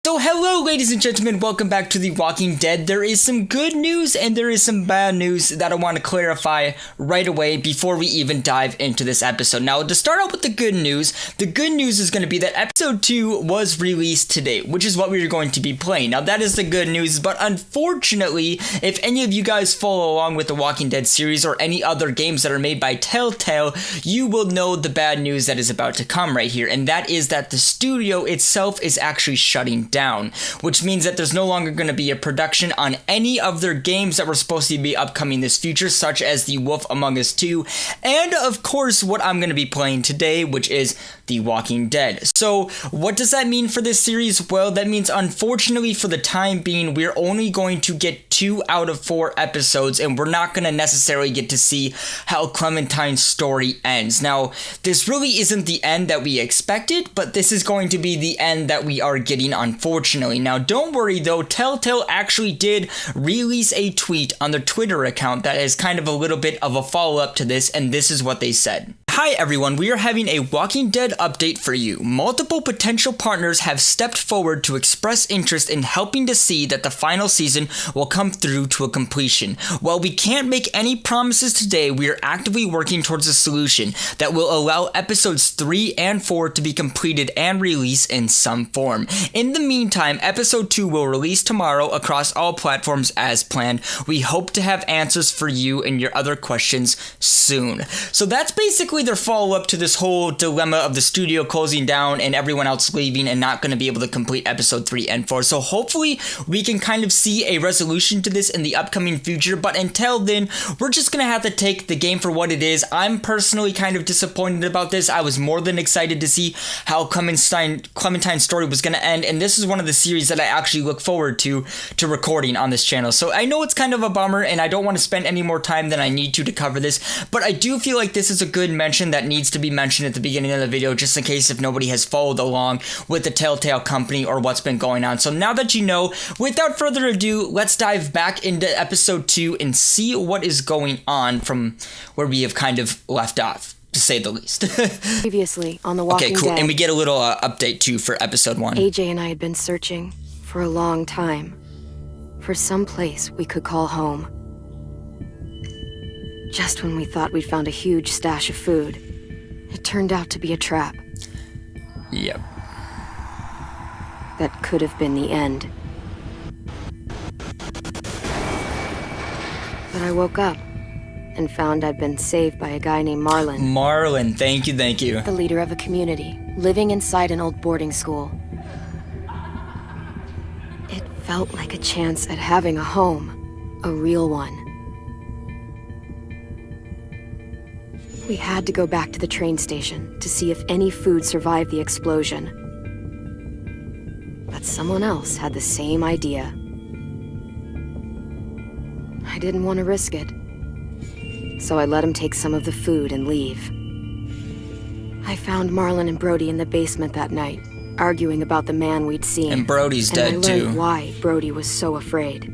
So hello ladies and gentlemen, welcome back to The Walking Dead. There is some good news and there is some bad news that I want to clarify right away before we even dive into this episode. Now to start out with the good news is going to be that episode 2 was released today, which is what we are going to be playing. Now that is the good news, but unfortunately, if any of you guys follow along with the Walking Dead series or any other games that are made by Telltale, you will know the bad news that is about to come right here, and that is that the studio itself is actually shutting down, which means that there's no longer going to be a production on any of their games that were supposed to be upcoming this future, such as The Wolf Among Us 2, and of course what I'm going to be playing today, which is The Walking Dead. So what does that mean for this series? Well, that means unfortunately for the time being, we're only going to get 2 out of 4 episodes, and we're not going to necessarily get to see how Clementine's story ends. Now, this really isn't the end that we expected, but this is going to be the end that we are getting, unfortunately. Now, don't worry though, Telltale actually did release a tweet on their Twitter account that is kind of a little bit of a follow-up to this, and this is what they said. Hi everyone, we are having a Walking Dead update for you. Multiple potential partners have stepped forward to express interest in helping to see that the final season will come through to a completion. While we can't make any promises today, we are actively working towards a solution that will allow episodes 3 and 4 to be completed and released in some form. In the meantime, episode 2 will release tomorrow across all platforms as planned. We hope to have answers for you and your other questions soon. So that's basically their follow-up to this whole dilemma of the studio closing down and everyone else leaving and not going to be able to complete episode 3 and 4. So hopefully we can kind of see a resolution to this in the upcoming future, but until then, we're just going to have to take the game for what it is. I'm personally kind of disappointed about this. I was more than excited to see how Clementine's story was going to end, and this is one of the series that I actually look forward to recording on this channel. So I know it's kind of a bummer, and I don't want to spend any more time than I need to cover this, but I do feel like this is a good mention that needs to be mentioned at the beginning of the video, just in case if nobody has followed along with the Telltale company or what's been going on. So now that you know, without further ado, let's dive back into episode 2 and see what is going on from where we have kind of left off, to say the least. Previously on The Walking Dead. Okay, cool. And we get a little update too for episode 1. AJ and I had been searching for a long time for some place we could call home. Just when we thought we'd found a huge stash of food, it turned out to be a trap. Yep. That could have been the end. But I woke up and found I'd been saved by a guy named Marlon. Marlon, thank you. The leader of a community, living inside an old boarding school. It felt like a chance at having a home, a real one. We had to go back to the train station to see if any food survived the explosion. But someone else had the same idea. I didn't want to risk it, so I let him take some of the food and leave. I found Marlon and Brody in the basement that night, arguing about the man we'd seen. And Brody's dead too. And I learned why Brody was so afraid.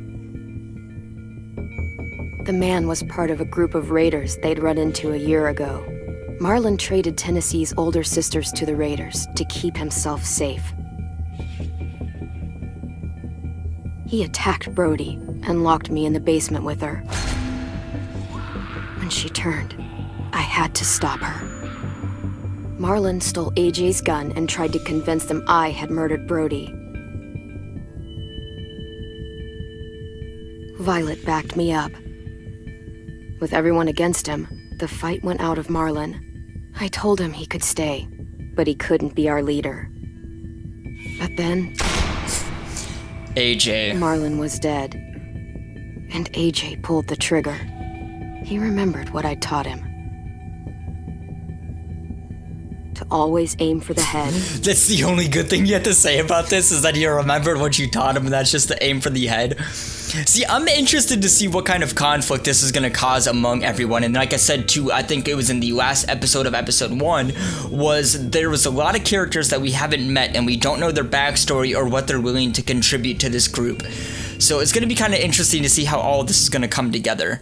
The man was part of a group of raiders they'd run into a year ago. Marlon traded Tennessee's older sisters to the raiders to keep himself safe. He attacked Brody and locked me in the basement with her. When she turned, I had to stop her. Marlon stole AJ's gun and tried to convince them I had murdered Brody. Violet backed me up. With everyone against him, the fight went out of Marlon. I told him he could stay, but he couldn't be our leader. But then... AJ. Marlon was dead. And AJ pulled the trigger. He remembered what I'd taught him. To always aim for the head. That's the only good thing you have to say about this, is that he remembered what you taught him, and that's just to aim for the head. See, I'm interested to see what kind of conflict this is going to cause among everyone, and like I said too, I think it was in the last episode of episode 1, there was a lot of characters that we haven't met, and we don't know their backstory or what they're willing to contribute to this group. So it's going to be kind of interesting to see how all of this is going to come together.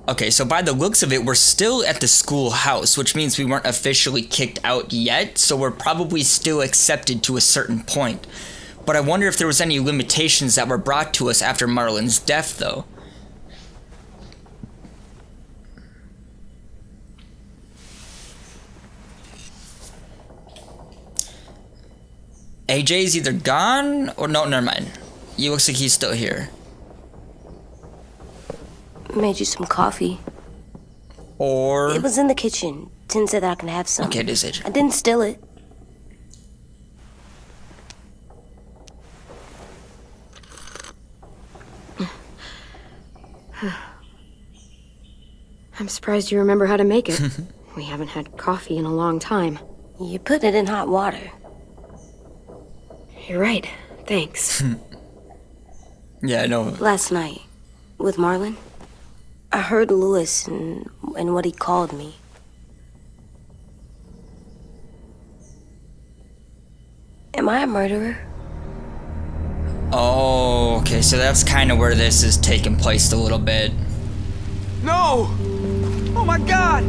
Okay, so by the looks of it, we're still at the schoolhouse, which means we weren't officially kicked out yet, so we're probably still accepted to a certain point. But I wonder if there was any limitations that were brought to us after Marlon's death, though. AJ's either gone or no, never mind. He looks like he's still here. Made you some coffee. Or... It was in the kitchen. Tin said that I can have some. Okay, it is AJ. I didn't steal it. I'm surprised you remember how to make it. We haven't had coffee in a long time. You put it in hot water. You're right. Thanks. Yeah, I know. Last night, with Marlon, I heard Lewis and what he called me. Am I a murderer? Oh, okay, so that's kind of where this is taking place a little bit. No! Oh my god!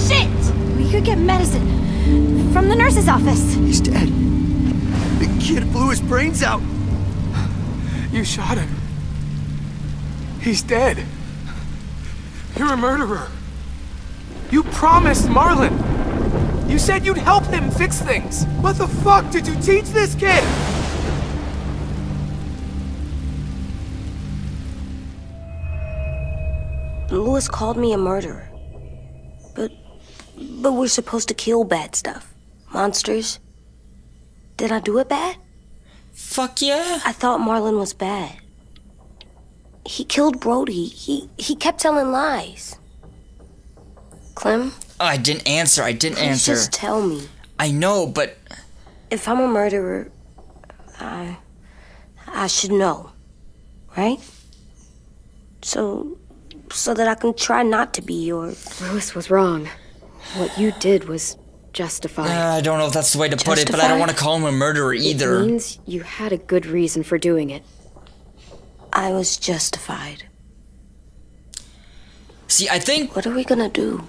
Shit! We could get medicine from the nurse's office. He's dead. The kid blew his brains out. You shot him. He's dead. You're a murderer. You promised Marlon. You said you'd help him fix things. What the fuck did you teach this kid? Lewis called me a murderer. But we're supposed to kill bad stuff. Monsters. Did I do it bad? Fuck yeah. I thought Marlon was bad. He killed Brody. He kept telling lies. Clem? Oh, I didn't answer. Please answer. just tell me. I know, but... If I'm a murderer, I should know. Right? So that I can try not to be or... Lewis was wrong. What you did was justified. I don't know if that's the way to put it, but I don't want to call him a murderer either. It means you had a good reason for doing it. I was justified. See, I think... What are we gonna do?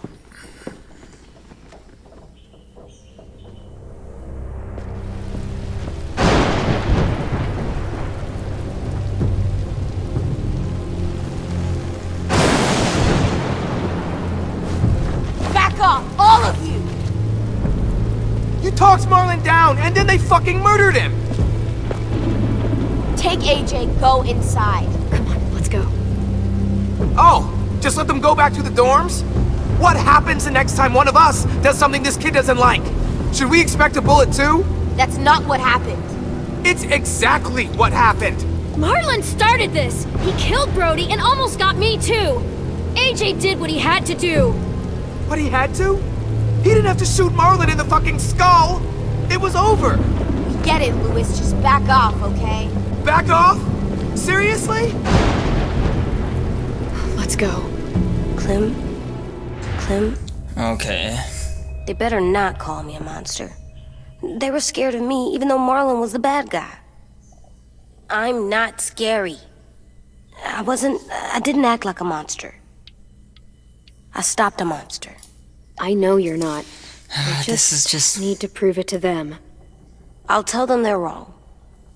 Back off, all of you! You talked Marlon down, and then they fucking murdered him! Take AJ, go inside. Come on, let's go. Oh, just let them go back to the dorms? What happens the next time one of us does something this kid doesn't like? Should we expect a bullet too? That's not what happened. It's exactly what happened! Marlon started this! He killed Brody and almost got me too! AJ did what he had to do! But he had to? He didn't have to shoot Marlon in the fucking skull! It was over! We get it, Lewis. Just back off, okay? Back off? Seriously? Let's go. Clem? Okay. They better not call me a monster. They were scared of me, even though Marlon was the bad guy. I'm not scary. I didn't act like a monster. I stopped a monster. I know you're not. This is just... Need to prove it to them. I'll tell them they're wrong.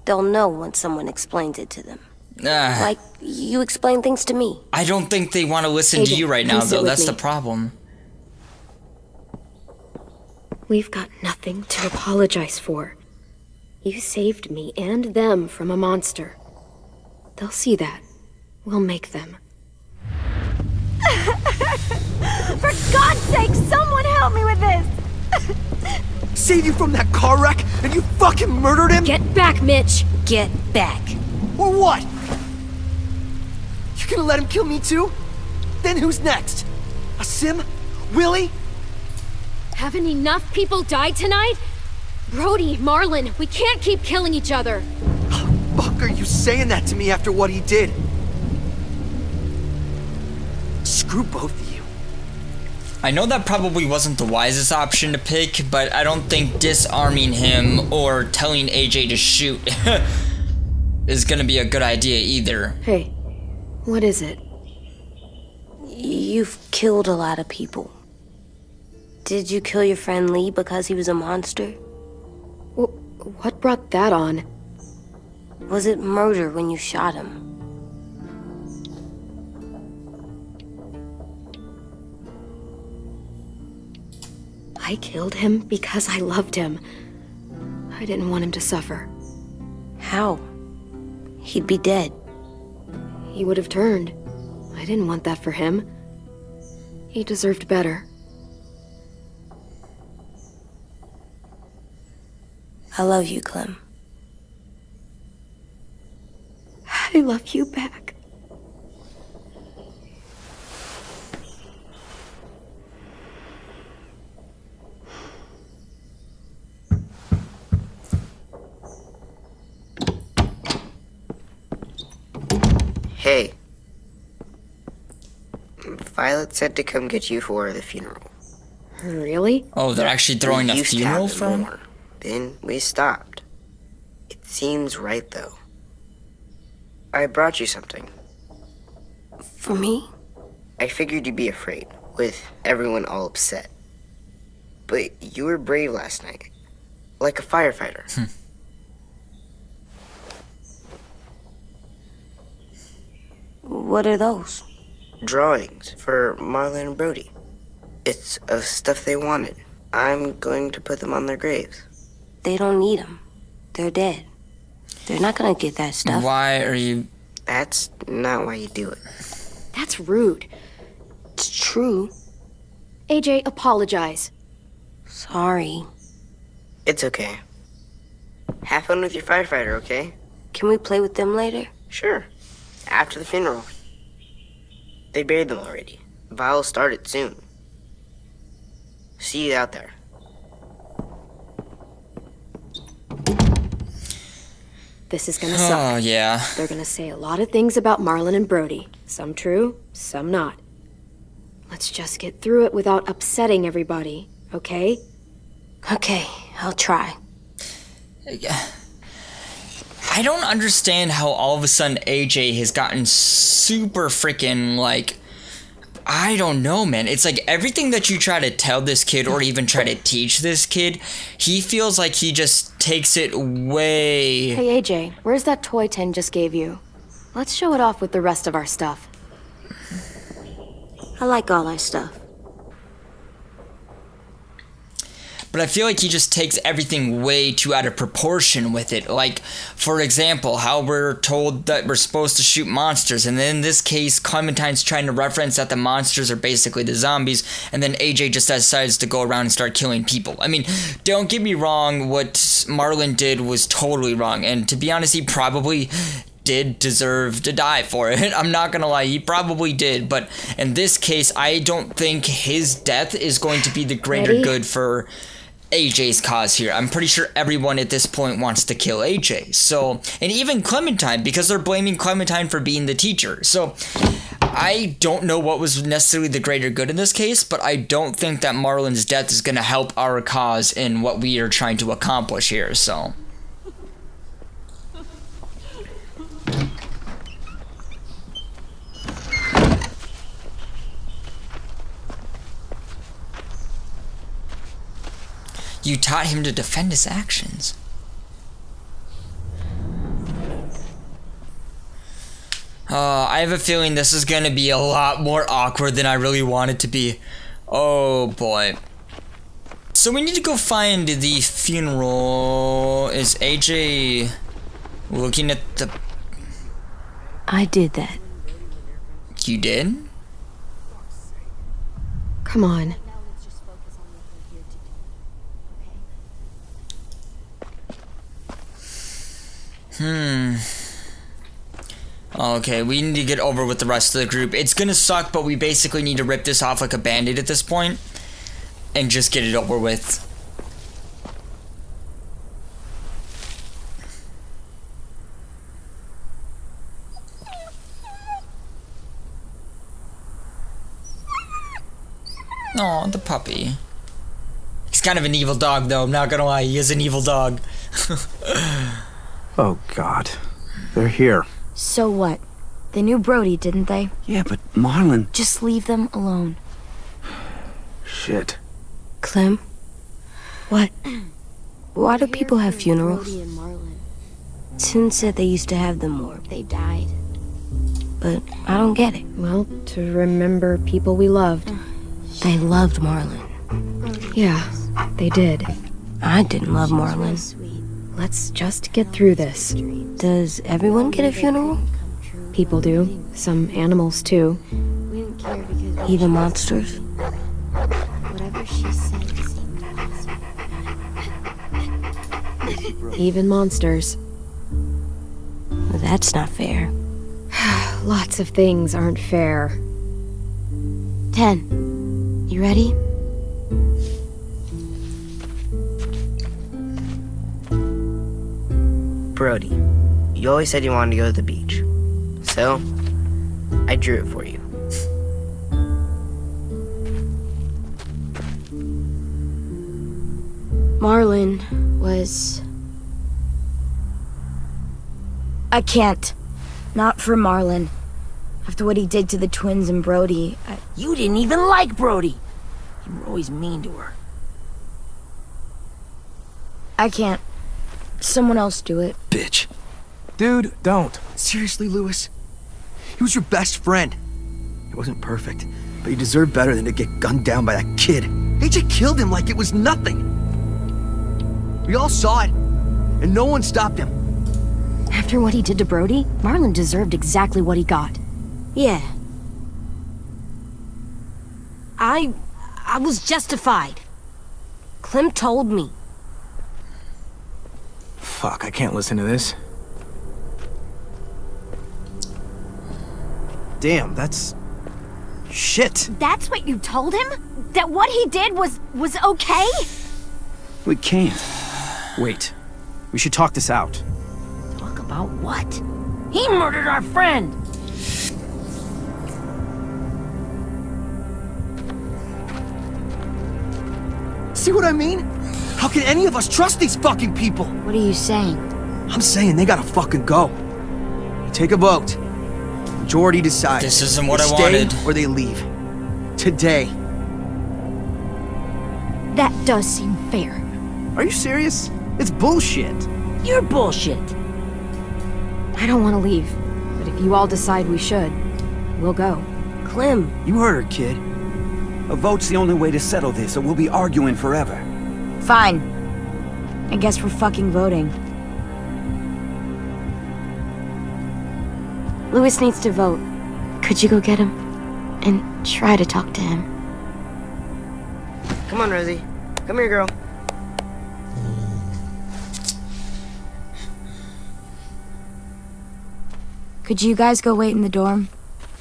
They'll know when someone explains it to them. Like you explain things to me. I don't think they want to listen to AJ, you right now, come sit though. with That's me. the problem. We've got nothing to apologize for. You saved me and them from a monster. They'll see that. We'll make them. For God's sake, someone help me with this! Save you from that car wreck, and you fucking murdered him? Get back, Mitch! Get back. Or what? You gonna let him kill me too? Then who's next? A Sim? Willie? Haven't enough people died tonight? Brody, Marlon, we can't keep killing each other. Fuck are you saying that to me after what he did? Screw both of you. I know that probably wasn't the wisest option to pick, but I don't think disarming him or telling AJ to shoot is gonna be a good idea either. Hey, what is it? You've killed a lot of people. Did you kill your friend Lee because he was a monster? What brought that on? Was it murder when you shot him? I killed him because I loved him. I didn't want him to suffer. How? He'd be dead. He would have turned. I didn't want that for him. He deserved better. I love you, Clem. I love you back. Hey. Violet said to come get you for the funeral. Really? Oh, they're actually throwing a We used to funeral have for them him? more. Then we stopped. It seems right, though. I brought you something. For me? I figured you'd be afraid, with everyone all upset. But you were brave last night. Like a firefighter. What are those? Drawings for Marlon and Brody. It's of stuff they wanted. I'm going to put them on their graves. They don't need them. They're dead. They're not gonna get that stuff. Why are you... That's not why you do it. That's rude. It's true. AJ, apologize. Sorry. It's okay. Have fun with your firefighter, okay? Can we play with them later? Sure. After the funeral. They buried them already. Vile will start it soon. See you out there. This is gonna suck. Oh, yeah. They're gonna say a lot of things about Marlon and Brody. Some true, some not. Let's just get through it without upsetting everybody, okay? Okay, I'll try. I don't understand how all of a sudden AJ has gotten super freaking, like... I don't know, man. It's like everything that you try to tell this kid or even try to teach this kid, he feels like he just takes it way... Hey AJ, where's that toy Ten just gave you? Let's show it off with the rest of our stuff. I like all our stuff. But I feel like he just takes everything way too out of proportion with it. Like, for example, how we're told that we're supposed to shoot monsters, and then in this case, Clementine's trying to reference that the monsters are basically the zombies, and then AJ just decides to go around and start killing people. I mean, don't get me wrong, what Marlon did was totally wrong, and to be honest, he probably did deserve to die for it. I'm not gonna lie, he probably did, but in this case, I don't think his death is going to be the greater Ready? good for AJ's cause here. I'm pretty sure everyone at this point wants to kill AJ. So, and even Clementine, because they're blaming Clementine for being the teacher. So, I don't know what was necessarily the greater good in this case, but I don't think that Marlon's death is going to help our cause in what we are trying to accomplish here, so... You taught him to defend his actions. I have a feeling this is gonna be a lot more awkward than I really want it to be. Oh boy. So we need to go find the funeral. Is AJ looking at the... I did that. You did? Come on. Okay, we need to get over with the rest of the group. It's gonna suck, but we basically need to rip this off like a band-aid at this point and just get it over with. Aw, the puppy. He's kind of an evil dog, though. I'm not gonna lie, he is an evil dog. Oh, God. They're here. So what? They knew Brody, didn't they? Yeah, but Marlon... Just leave them alone. Shit. Clem? What? Why do people have funerals? Brody and Marlon. Tin said they used to have them more, They died. but I don't get it. Well, to remember people we loved. They loved Marlon. Yeah, they did. I didn't love Marlon. Let's just get through this. Does everyone get a funeral? People do. Some animals, too. We didn't care because Even monsters? whatever she said seemed possible. Even monsters. That's not fair. Lots of things aren't fair. 10. You ready? Brody, you always said you wanted to go to the beach. So, I drew it for you. Marlon was... I can't. Not for Marlon. After what he did to the twins and Brody, You didn't even like Brody. You were always mean to her. I can't. Someone else do it. Bitch. Dude, don't. Seriously, Lewis? He was your best friend. He wasn't perfect, but he deserved better than to get gunned down by that kid. AJ killed him like it was nothing. We all saw it, and no one stopped him. After what he did to Brody, Marlon deserved exactly what he got. Yeah. I was justified. Clem told me. Fuck, I can't listen to this. Damn, that's... shit. That's what you told him? That what he did was okay? We can't. Wait. We should talk this out. Talk about what? He murdered our friend! See what I mean? How can any of us trust these fucking people? What are you saying? I'm saying they gotta fucking go. We take a vote. Majority decides. This isn't what They I stay wanted. or they leave. Today. That does seem fair. Are you serious? It's bullshit. You're bullshit. I don't want to leave, but if you all decide we should, we'll go. Clem, You heard her, kid. A vote's the only way to settle this, or we'll be arguing forever. Fine. I guess we're fucking voting. Lewis needs to vote. could you go get him? And try to talk to him. Come on, Rosie. Come here, girl. Could you guys go wait in the dorm?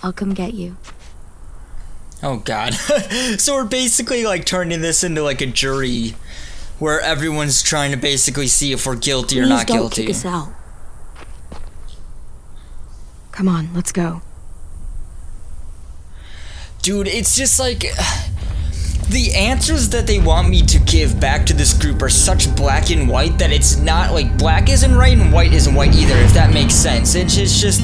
I'll come get you. Oh god. So we're basically like turning this into like a jury where everyone's trying to basically see if we're guilty or Please not don't guilty. kick us out. Come on, let's go. Dude, it's just like the answers that they want me to give back to this group are such black and white that it's not like black isn't right and white isn't white either, if that makes sense. It's just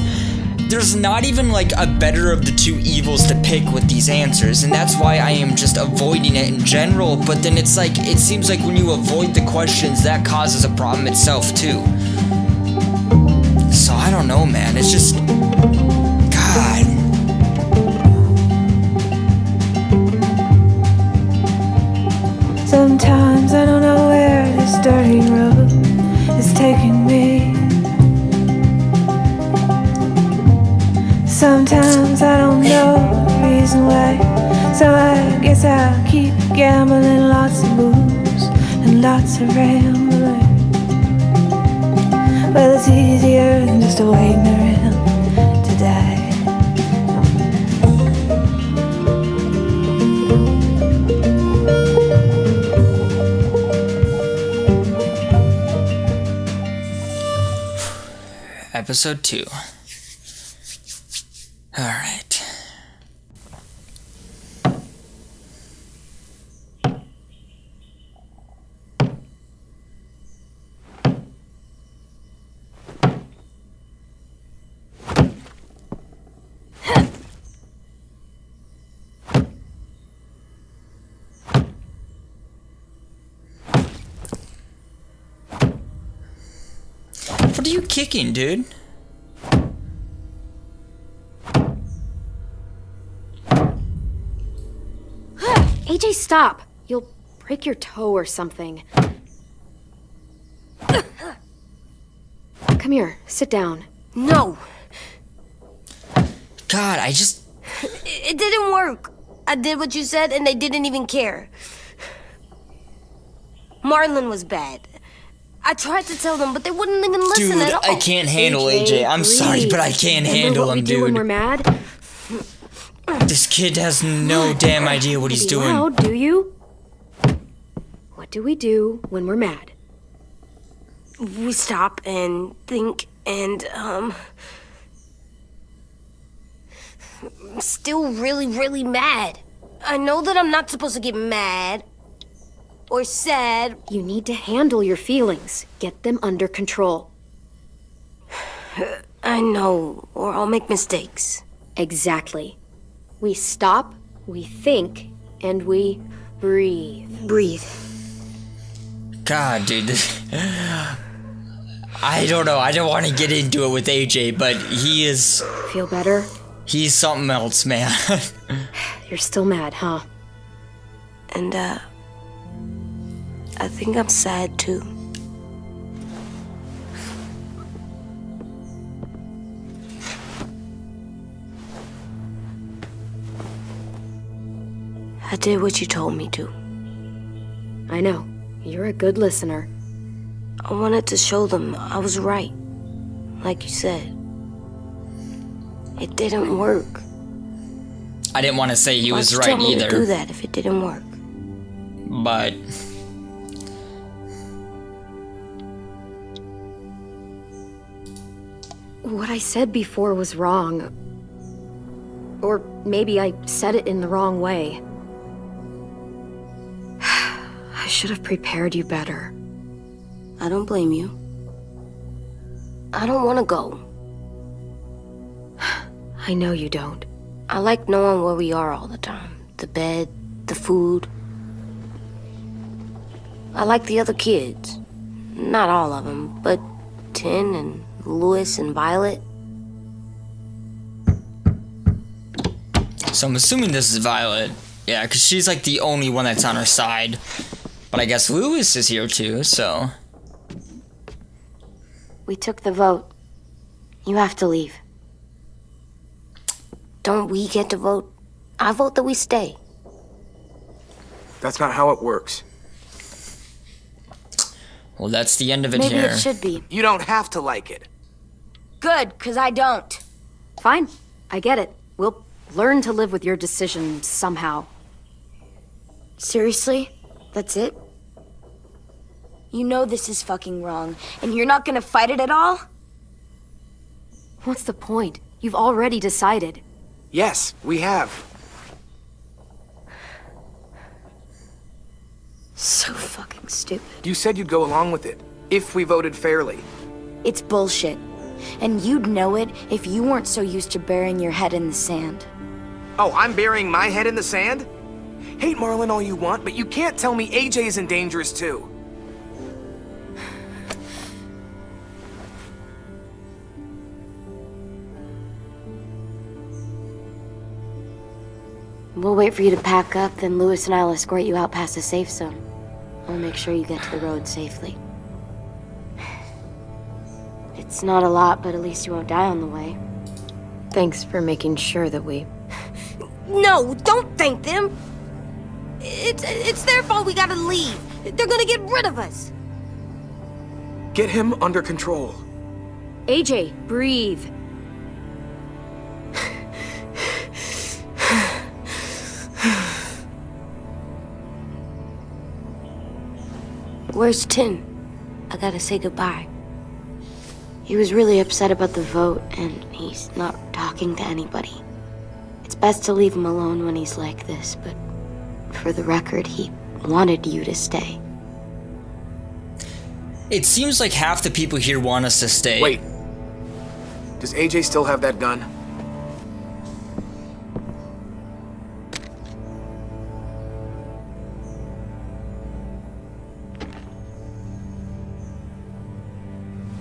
there's not even like a better of the two evils to pick with these answers, and that's why I am just avoiding it in general. But then it's like it seems like when you avoid the questions, that causes a problem itself too. So I don't know, man. It's just God. Sometimes I don't know where this dirty road is taking me. Sometimes I don't know the reason why, so I guess I'll keep gambling, lots of moves and lots of rambling. Well, it's easier than just waiting around to die. Episode 2. Alright. What are you kicking, dude? AJ, stop. You'll break your toe or something. Come here, sit down. No. God, I just... It didn't work. I did what you said and they didn't even care. Marlon was bad. I tried to tell them, but they wouldn't even listen Dude, at all. I can't handle AJ. I'm sorry, but I can't handle what we him, do when dude. we're mad? This kid has no damn idea what he's doing. Loud, do you? What do we do when we're mad? We stop and think and, I'm still really, really mad. I know that I'm not supposed to get mad or sad. You need to handle your feelings. Get them under control. I know, or I'll make mistakes. Exactly. We stop, we think, and we breathe. Breathe. God, dude. I don't know. I don't want to get into it with AJ, but he is... Feel better? He's something else, man. You're still mad, huh? And, I think I'm sad, too. I did what you told me to. I know. You're a good listener. I wanted to show them I was right. Like you said. It didn't work. I didn't want to say he was Why'd you right tell me either. to do that if it didn't work? But... What I said before was wrong. Or maybe I said it in the wrong way. I should have prepared you better. I don't blame you. I don't want to go. I know you don't. I like knowing where we are all the time. The bed, the food. I like the other kids. Not all of them, but Tin and Louis and Violet. So I'm assuming this is Violet. Yeah, because she's like the only one that's on her side. But I guess Louis is here too, so... We took the vote. You have to leave. Don't we get to vote? I vote that we stay. That's not how it works. Well, that's the end of it Maybe here. it should be. You don't have to like it. Good, 'cause I don't. Fine. I get it. We'll learn to live with your decision somehow. Seriously? That's it? You know this is fucking wrong, and you're not gonna fight it at all? What's the point? You've already decided. Yes, we have. So fucking stupid. You said you'd go along with it, if we voted fairly. It's bullshit. And you'd know it if you weren't so used to burying your head in the sand. Oh, I'm burying my head in the sand? Hate Marlon all you want, but you can't tell me AJ isn't dangerous too. We'll wait for you to pack up, then Louis and I'll escort you out past the safe zone. We'll make sure you get to the road safely. It's not a lot, but at least you won't die on the way. Thanks for making sure that we... No, don't thank them! It's their fault we gotta leave. They're gonna get rid of us. Get him under control. AJ, breathe. Where's Tin? I gotta say goodbye. He was really upset about the vote, and he's not talking to anybody. It's best to leave him alone when he's like this, but for the record, he wanted you to stay. It seems like half the people here want us to stay. Wait. Does AJ still have that gun?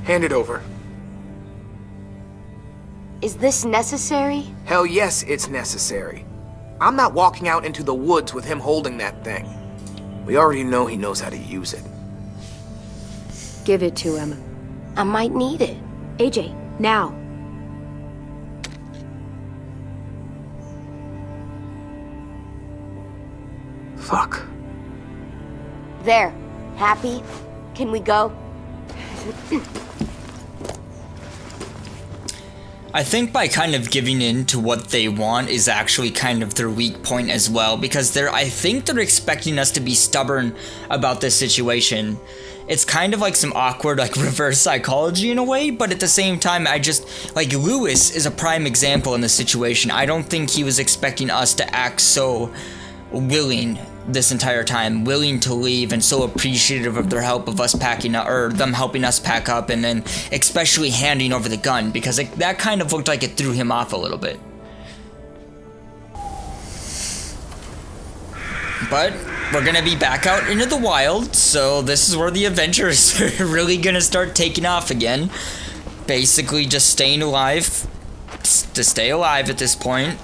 Hand it over. Is this necessary? Hell yes, it's necessary. I'm not walking out into the woods with him holding that thing. We already know he knows how to use it. Give it to him. I might need it. AJ, now. Fuck. There. Happy? Can we go? I think by kind of giving in to what they want is actually kind of their weak point as well, because I think they're expecting us to be stubborn about this situation. It's kind of like some awkward, like, reverse psychology in a way, but at the same time, like, Lewis is a prime example in this situation. I don't think he was expecting us to act so willing this entire time, willing to leave, and so appreciative of their help of us packing up, or them helping us pack up, and then especially handing over the gun, because that kind of looked like it threw him off a little bit. But we're gonna be back out into the wild, so this is where the adventures are really gonna start taking off again. Basically just staying alive, to stay alive at this point.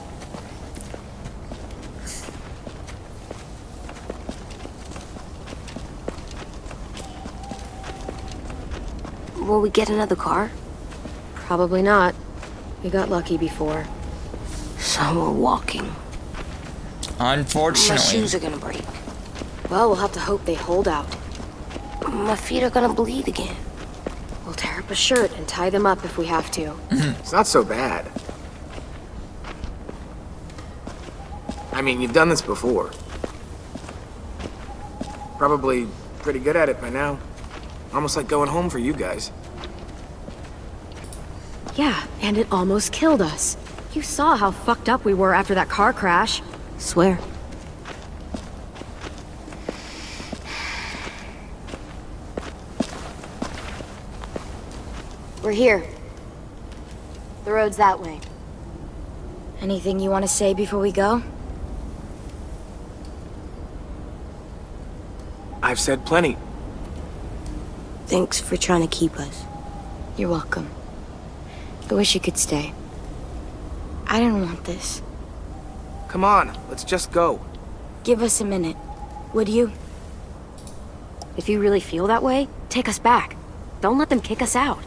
Will we get another car? Probably not. We got lucky before. So we're walking. Unfortunately. My shoes are gonna break. Well, we'll have to hope they hold out. My feet are gonna bleed again. We'll tear up a shirt and tie them up if we have to. It's not so bad. I mean, you've done this before. Probably pretty good at it by now. Almost like going home for you guys. Yeah, and it almost killed us. You saw how fucked up we were after that car crash. Swear. We're here. The road's that way. Anything you want to say before we go? I've said plenty. Thanks for trying to keep us. You're welcome. I wish you could stay. I didn't want this. Come on, let's just go. Give us a minute, would you? If you really feel that way, take us back. Don't let them kick us out.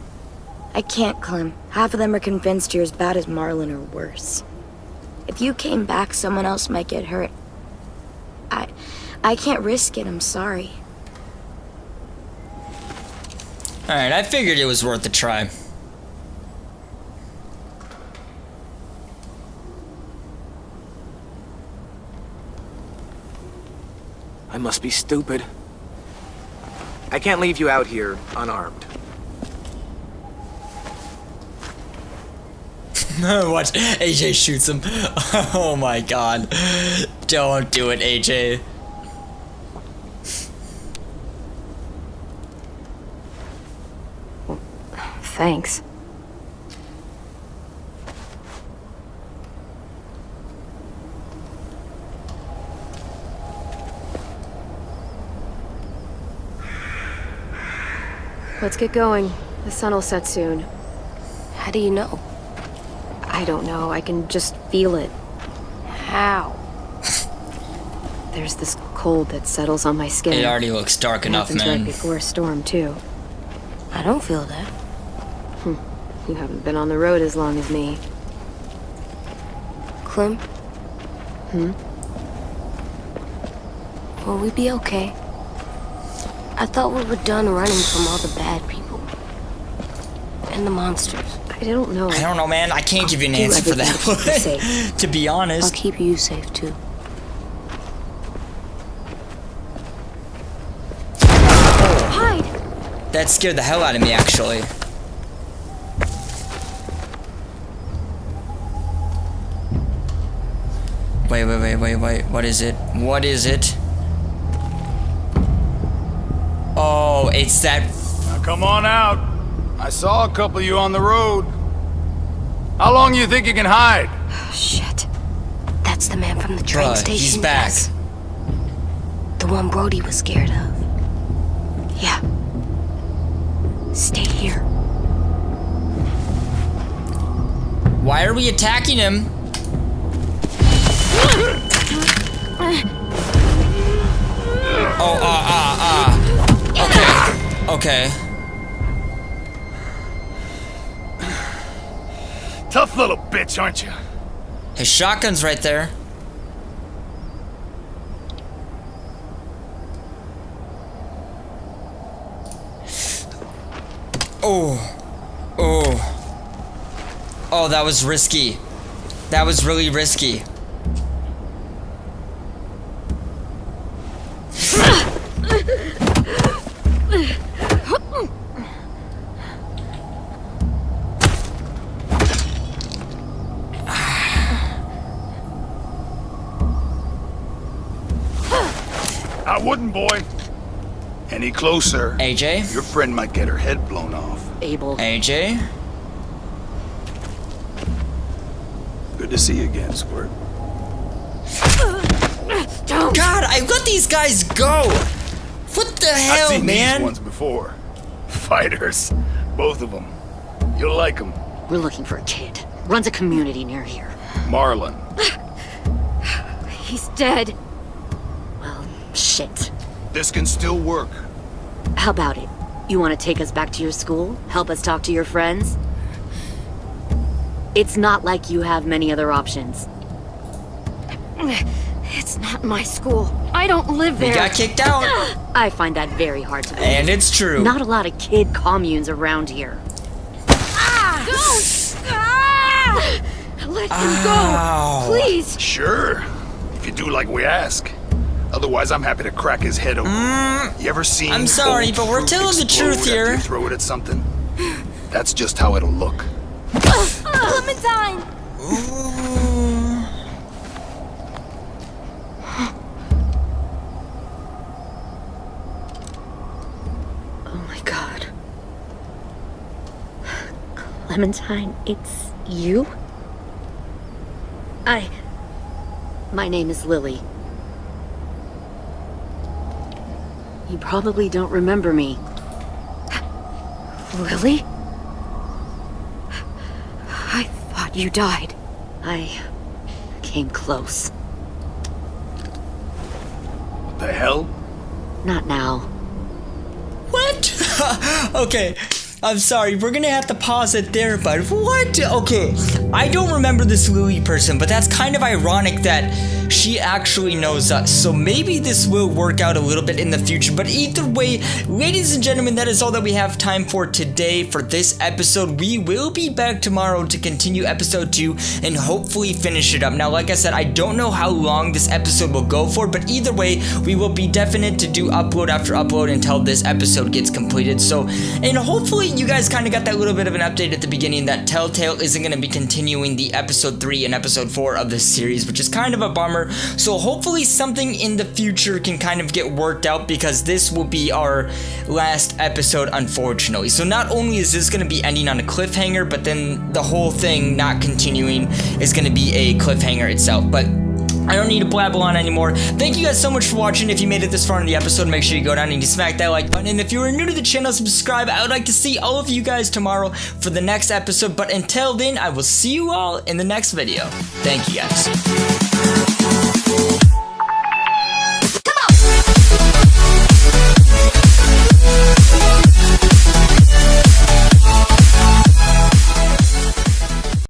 I can't, Clem. Half of them are convinced you're as bad as Marlon or worse. If you came back, someone else might get hurt. I can't risk it, I'm sorry. Alright, I figured it was worth a try. I must be stupid. I can't leave you out here unarmed. Watch, AJ shoots him. Oh my god. Don't do it, AJ. Thanks. Let's get going. The sun will set soon. How do you know? I don't know. I can just feel it. How? There's this cold that settles on my skin. It already looks dark enough, happens man. right before a storm, too. I don't feel that. You haven't been on the road as long as me. Clem? Will we be okay? I thought we were done running from all the bad people. And the monsters. I don't know. I don't know, man. I can't give you an answer for that one. To be honest. I'll keep you safe, too. Hide! That scared the hell out of me, actually. Wait. What is it? What is it? Oh, it's that... Now come on out. I saw a couple of you on the road. How long do you think you can hide? Shit. That's the man from the train station. He's back. Yes. The one Brody was scared of. Yeah. Stay here. Why are we attacking him? Oh, Okay. Tough little bitch, aren't you? His shotgun's right there. Oh, that was risky. That was really risky. I wouldn't, boy. Any closer, AJ? your friend might get her head blown off. Abel. AJ? Good to see you again, Squirt. God, I let these guys go! What the hell, I've seen man? these ones before. Fighters. Both of them. You'll like them. We're looking for a kid. Runs a community near here. Marlon. He's dead. Well, shit. This can still work. How about it? You want to take us back to your school? Help us talk to your friends? It's not like you have many other options. It's not my school. I don't live there. We got kicked out. I find that very hard to believe. And it's true. Not a lot of kid communes around here. Don't! Let him go, please. Sure. If you do like we ask. Otherwise, I'm happy to crack his head open. You ever seen? I'm sorry, old but we're fruit telling the truth explode here. after you throw it at something. That's just how it'll look. Clementine! Oh my god. Clementine, it's you? My name is Lily. You probably don't remember me. Lily? I thought you died. I came close. What the hell? Not now. What? Okay, I'm sorry, we're gonna have to pause it there, but what? Okay, I don't remember this Lily person, but that's kind of ironic that she actually knows us, so maybe this will work out a little bit in the future. But either way, ladies and gentlemen, that is all that we have time for today for this episode. We will be back tomorrow to continue episode 2 and hopefully finish it up. Now, like I said, I don't know how long this episode will go for, but either way, we will be definite to do upload after upload until this episode gets completed. So, and hopefully you guys kind of got that little bit of an update at the beginning that Telltale isn't going to be continuing the episode 3 and episode 4 of this series, which is kind of a bummer. So hopefully something in the future can kind of get worked out, because this will be our last episode, unfortunately. So not only is this going to be ending on a cliffhanger, but then the whole thing not continuing is going to be a cliffhanger itself. But I don't need to blabble on anymore. Thank you guys so much for watching. If you made it this far in the episode, make sure you go down and you smack that like button. And if you are new to the channel, subscribe. I would like to see all of you guys tomorrow for the next episode. But until then, I will see you all in the next video. Thank you guys.